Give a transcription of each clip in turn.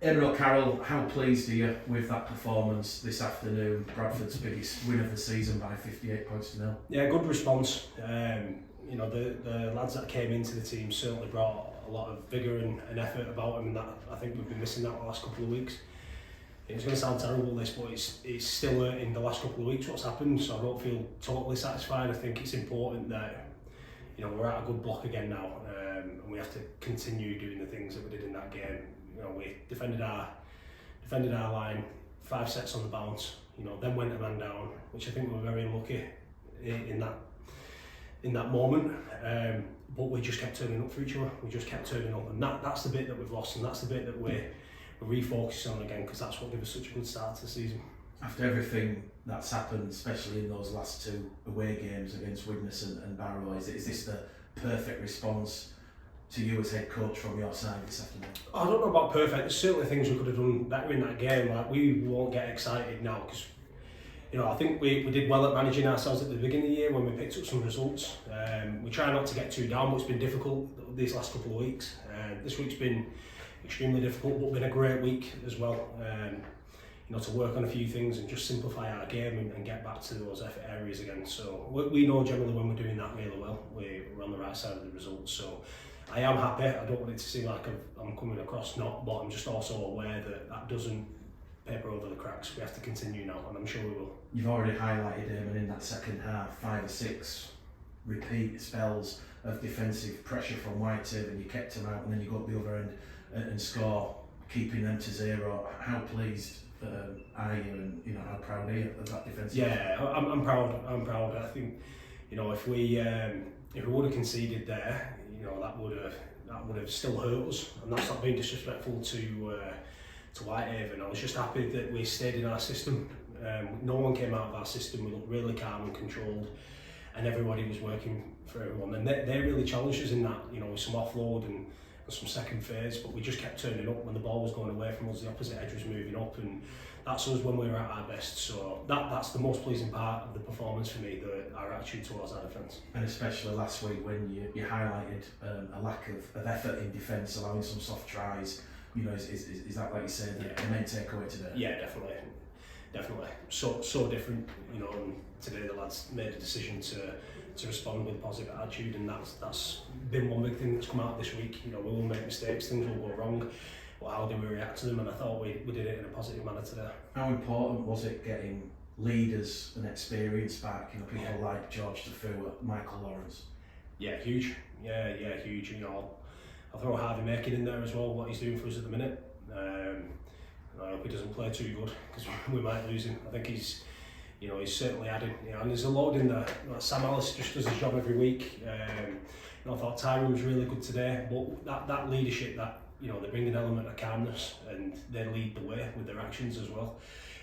Eamon O'Carroll, how pleased are you with that performance this afternoon? Bradford's biggest win of the season by 58 points to nil. Yeah, good response. The lads that came into the team certainly brought a lot of vigour and effort about them, and that I think we've been missing that the last couple of weeks. It's going to sound terrible this, but it's still in the last couple of weeks what's happened, so I don't feel totally satisfied. I think it's important that we're at a good block again now, and we have to continue doing the things that we did in that game. We defended our line, 5 sets on the bounce. Then went a man down, which I think we were very unlucky in that moment. But we just kept turning up for each other. We just kept turning up, and that's the bit that we've lost, and that's the bit that we're refocusing on again, because that's what gave us such a good start to the season. After everything that's happened, especially in those last 2 away games against Widnes and Barrow, is this the perfect response to you as head coach from your side this afternoon? I don't know about perfect. There's certainly things we could have done better in that game. Like, we won't get excited now because I think we did well at managing ourselves at the beginning of the year when we picked up some results. We try not to get too down, but it's been difficult these last couple of weeks. This week's been extremely difficult, but been a great week as well. To work on a few things and just simplify our game and get back to those effort areas again. So we know generally when we're doing that really well, we're on the right side of the results. So I am happy. I don't want it to seem like I'm coming across not, but I'm just also aware that doesn't paper over the cracks. We have to continue now, and I'm sure we will. You've already highlighted him, in that second half, 5 or 6 repeat spells of defensive pressure from Whitehaven, and you kept them out, and then you go up the other end and score, keeping them to 0. How pleased are you, and how proud are you of that defensive? Yeah, I'm proud. I think if we would have conceded there, that would have still hurt us, and that's not being disrespectful to Whitehaven. I was just happy that we stayed in our system. No one came out of our system. We looked really calm and controlled, and everybody was working for everyone. And they really challenged us in that, with some offload and some second phase. But we just kept turning up when the ball was going away from us. The opposite edge was moving up, and that's us when we were at our best. So that's the most pleasing part of the performance for me, our attitude towards our defence. And especially last week when you highlighted a lack of effort in defence, allowing some soft tries. Is that, like you say, the main takeaway today? Yeah, definitely. So different. And today the lads made a decision to respond with a positive attitude, and that's been one big thing that's come out this week. We will make mistakes, things will go wrong, but how do we react to them? And I thought we did it in a positive manner today. How important was it getting leaders and experience back? People like George Defoe, Michael Lawrence. Yeah, huge. Yeah, huge. I'll throw Harvey Makin in there as well, what he's doing for us at the minute. I hope he doesn't play too good, because we might lose him. I think he's certainly added, and there's a load in there. Sam Ellis just does his job every week. I thought Tyrone was really good today, but that leadership, they bring an element of calmness, and they lead the way with their actions as well.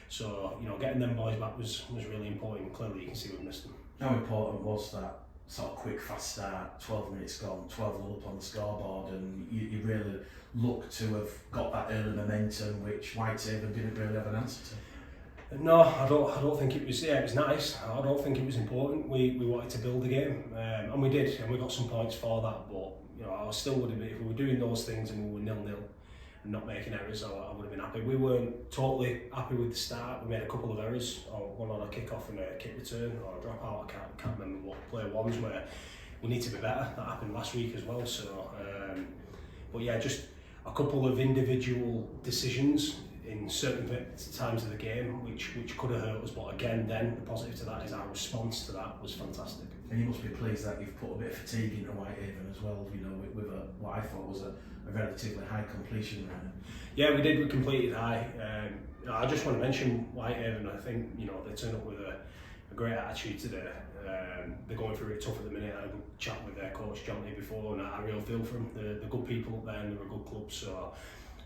So getting them boys back was really important. Clearly you can see we've missed them. How important was that sort of quick fast start, 12 minutes gone, 12-0 up on the scoreboard, and you really look to have got that early momentum which Whitehaven didn't really have an answer to? No, I don't think it was. Yeah, it was nice. I don't think it was important. We wanted to build the game, and we did, and we got some points for that. But I still would have been, if we were doing those things and we were 0-0 and not making errors, I would have been happy. We weren't totally happy with the start. We made a couple of errors, one on a kick-off and a kick return, or a drop-out. I can't remember what play ones where we need to be better. That happened last week as well. So, but yeah, just a couple of individual decisions in certain times of the game which could have hurt us, but again, then the positive to that is our response to that was fantastic. And you must be pleased that you've put a bit of fatigue into Whitehaven as well, with what I thought was a relatively high completion rate. Yeah, we did. We completed high. I just want to mention Whitehaven. I think they turned up with a great attitude today. They're going through it tough at the minute. I had a good chat with their coach Johnny before, and I really feel for them. They're good people up there, and they're a good club. So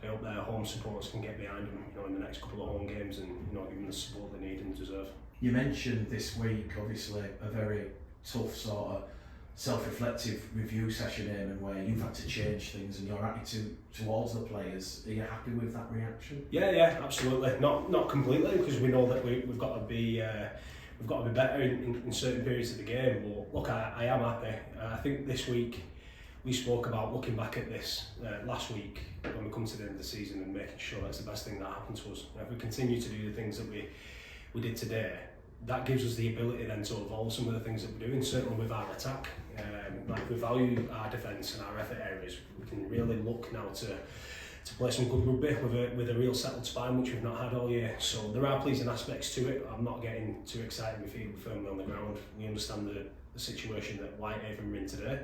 I hope their home supporters can get behind them, in the next couple of home games, and give them the support they need and deserve. You mentioned this week, obviously, a very tough sort of self-reflective review session, Eamon, where you've had to change things, and your attitude towards the players. Are you happy with that reaction? Yeah, absolutely. Not completely, because we know that we've got to be better in certain periods of the game. But look, I am happy. I think this week we spoke about looking back at this last week when we come to the end of the season and making sure that's the best thing that happened to us. If we continue to do the things that we did today, that gives us the ability then to evolve some of the things that we're doing, certainly with our attack. Like we value our defence and our effort areas, we can really look now to play some good rugby with a real settled spine, which we've not had all year. So there are pleasing aspects to it. I'm not getting too excited. My feet are firmly on the ground. We understand the situation that Whitehaven are in today,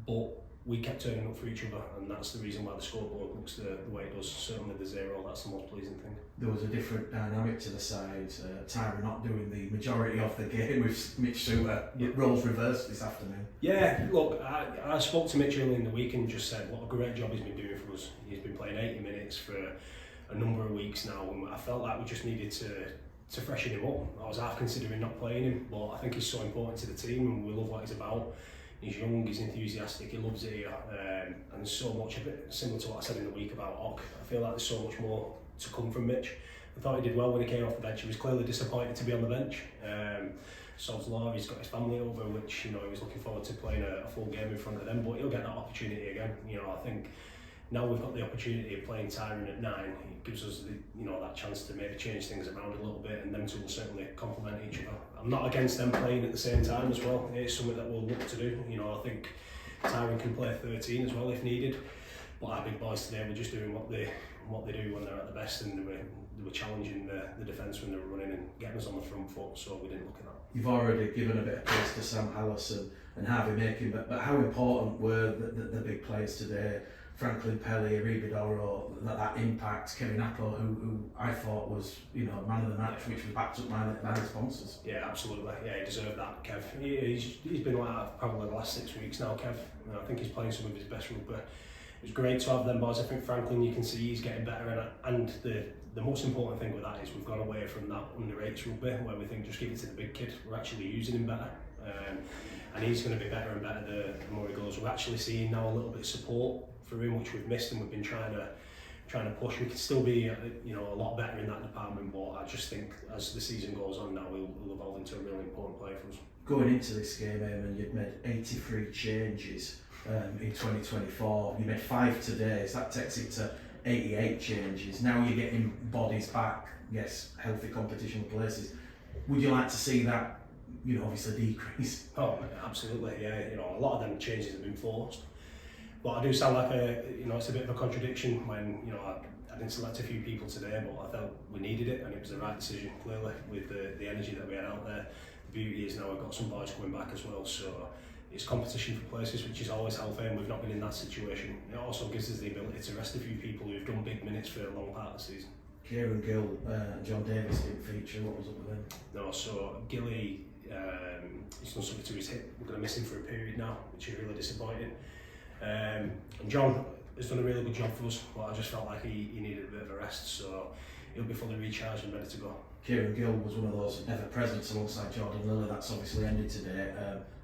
but we kept turning up for each other, and that's the reason why the scoreboard looks the way it does. Certainly the 0, that's the most pleasing thing. There was a different dynamic to the side. Tyra not doing the majority of the game with Mitch Suter. Roles reversed this afternoon. Yeah, look, I spoke to Mitch earlier in the week and just said what a great job he's been doing for us. He's been playing 80 minutes for a number of weeks now, and I felt like we just needed to freshen him up. I was half considering not playing him, but I think he's so important to the team and we love what he's about. He's young, he's enthusiastic, he loves it here, and there's so much of it, similar to what I said in the week about Ock. I feel like there's so much more to come from Mitch. I thought he did well when he came off the bench. He was clearly disappointed to be on the bench. Sod's Law, he's got his family over, which he was looking forward to playing a full game in front of them, but he'll get that opportunity again. I think now we've got the opportunity of playing Tyron at 9, it gives us that chance to maybe change things around a little bit, and them two will certainly complement each other. I'm not against them playing at the same time as well. It's something that we'll look to do. I think Tyron can play 13 as well if needed, but our big boys today were just doing what they do when they're at the best, and they were challenging the defence when they were running and getting us on the front foot, so we didn't look at that. You've already given a bit of praise to Sam Hallis and Harvey Makin, but how important were the big players today? Franklin Pelly, Ribidoro, that impact, Kevin Apple, who I thought was man of the match, which was backed up by the sponsors. Yeah, absolutely. Yeah, he deserved that, Kev. He's been like that probably the last 6 weeks now, Kev. I think he's playing some of his best rugby. It was great to have them boys. I think Franklin, you can see he's getting better, and the most important thing with that is we've gone away from that under-8s rugby where we think just give it to the big kid. We're actually using him better, and he's going to be better and better the more he goes. We're actually seeing now a little bit of support for him, which we've missed, and we've been trying to push. We can still be a lot better in that department, but I just think as the season goes on now, we'll evolve into a really important player for us. Going into this game, Eamon, you'd made 83 changes in 2024. You made 5 today, so that takes it to 88 changes. Now you're getting bodies back, yes, healthy competition places. Would you like to see that, obviously decrease? Oh, absolutely, yeah. A lot of them changes have been forced. But I do sound like it's a bit of a contradiction when, I didn't select a few people today, but I felt we needed it and it was the right decision, clearly, with the energy that we had out there. The beauty is now we've got some boys coming back as well, so it's competition for places, which is always healthy, and we've not been in that situation. It also gives us the ability to rest a few people who've done big minutes for a long part of the season. Kieran Gill and John Davis didn't feature. What was up with them? No, so Gilly, he's done something to his hip. We're going to miss him for a period now, which is really disappointing. And John has done a really good job for us, but I just felt like he needed a bit of a rest, so he'll be fully recharged and ready to go. Kieran Gill was one of those ever presents alongside Jordan Lilla. That's obviously ended today.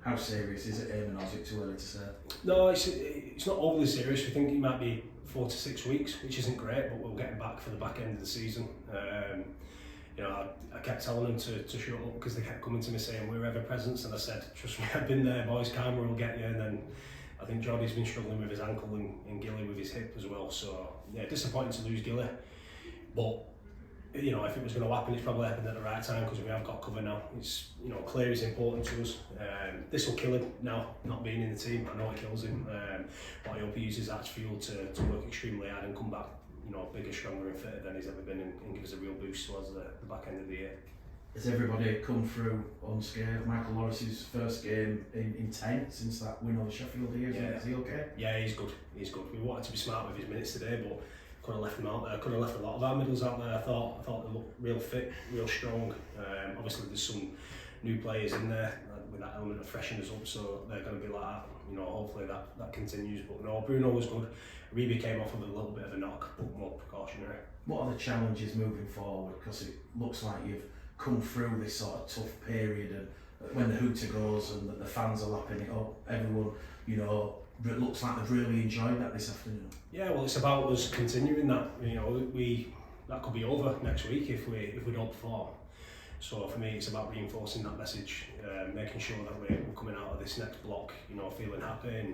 How serious is it, Eamon, or is it too early to say? No, it's not overly serious. We think it might be 4 to 6 weeks, which isn't great, but we'll get him back for the back end of the season. I kept telling them to shut up because they kept coming to me saying we're ever presents, and I said, trust me, I've been there, boys, camera will get you. And then I think Jordy's been struggling with his ankle and Gilly with his hip as well. So yeah, disappointing to lose Gilly, but if it was going to happen, it's probably happened at the right time because we have got cover now. It's Claire is important to us. This will kill him now, not being in the team. I know it kills him, but I hope he uses that as fuel to work extremely hard and come back, bigger, stronger, and fitter than he's ever been, and give us a real boost towards the back end of the year. Has everybody come through unscathed? Michael Lawrence's first game in 10 since that win over Sheffield here. Is he okay? Yeah, he's good. We wanted to be smart with his minutes today, but could have left him out there. Could have left a lot of our middles out there. I thought they looked real fit, real strong. Obviously, there's some new players in there with that element of freshen us up, so they're going to be like that. Hopefully that continues. But no, Bruno was good. Reeby came off with a little bit of a knock, but more precautionary. What are the challenges moving forward? Because it looks like you've come through this sort of tough period, and when the hooter goes and the fans are lapping it up, everyone, it looks like they've really enjoyed that this afternoon. Yeah, well, it's about us continuing that. That could be over next week if we don't perform. So for me, it's about reinforcing that message, making sure that we're coming out of this next block, feeling happy, and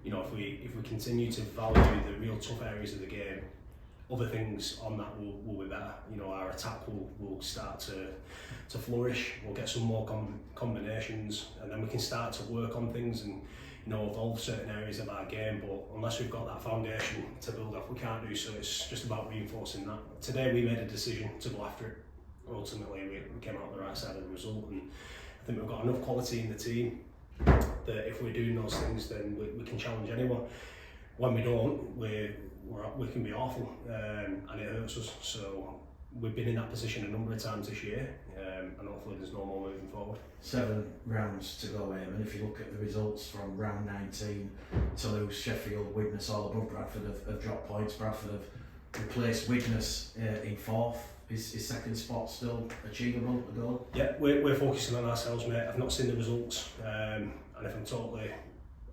you know, if we continue to value the real tough areas of the game, other things on that will be better. You know, our attack will start to flourish. We'll get some more combinations, and then we can start to work on things and, you know, evolve certain areas of our game. But unless we've got that foundation to build off, we can't do so. It's just about reinforcing that. Today we made a decision to go after it. Ultimately, we came out the right side of the result, and I think we've got enough quality in the team that if we're doing those things, then we can challenge anyone. When we don't, we can be awful, and it hurts us. So we've been in that position a number of times this year, and hopefully there's no more moving forward. 7 rounds to go, Eamon. If you look at the results from round 19 to lose, Sheffield, Widnes all above Bradford have dropped points. Bradford have replaced Widnes in 4th. Is second spot still achievable, the goal? Yeah, we're focusing on ourselves, mate. I've not seen the results, and if I'm totally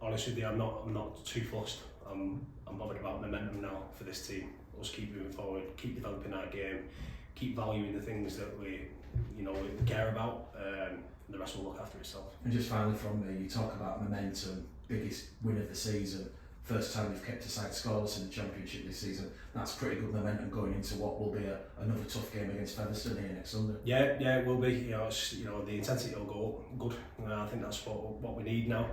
honest with you, I'm not too fussed. I'm bothered about momentum now for this team. Let's keep moving forward, keep developing our game, keep valuing the things that we care about. The rest will look after itself. And just finally from me, you talk about momentum, biggest win of the season, first time you've kept a side scoreless in the Championship this season. That's pretty good momentum going into what will be another tough game against Featherstone here next Sunday. Yeah, it will be. You know, the intensity will go up good. I think that's what we need now.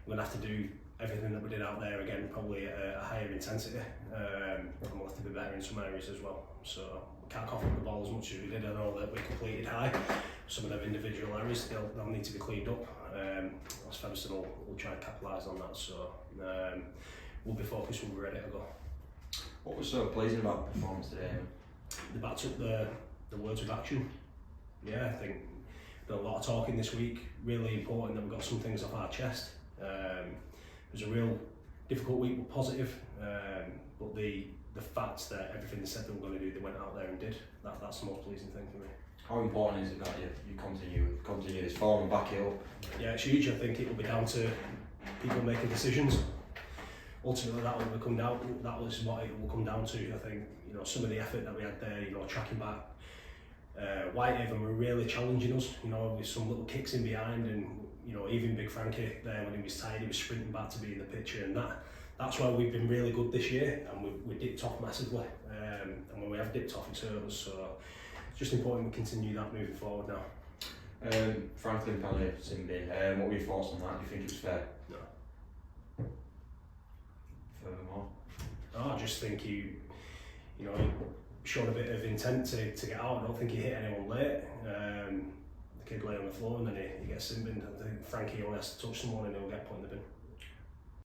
We're gonna have to do everything that we did out there again, probably at a higher intensity, and we'll have to be better in some areas as well. So we can't cough up the ball as much as we did. I know that we completed high. Some of them individual areas they'll need to be cleaned up. Featherstone will try and capitalise on that. So we'll be focused, we'll be ready to go. What was so pleasing about the performance today? They backed up the words with action. Yeah, I think done a lot of talking this week. Really important that we got some things off our chest. It was a real difficult week, but positive. But the fact that everything they said they were going to do, they went out there and did. That's the most pleasing thing for me. How important is it that you continue this form and back it up? Yeah, it's huge. I think it will be down to people making decisions. Ultimately, that was what it will come down to. I think, you know, some of the effort that we had there, you know, tracking back. Whitehaven were really challenging us, you know, with some little kicks in behind, and you know, even Big Frankie there, when he was tired, he was sprinting back to be in the picture, and that's why we've been really good this year, and we dipped off massively, and when we have dipped off, it's hurt us. So it's just important we continue that moving forward now. Franklin penalty, Simbi. What were your thoughts on that? Do you think it was fair? No. Furthermore? No, I just think he showed a bit of intent to get out. I don't think he hit anyone late. The kid lay on the floor and then he gets Simbin. I think Frankie only has to touch someone and he'll get put in the bin.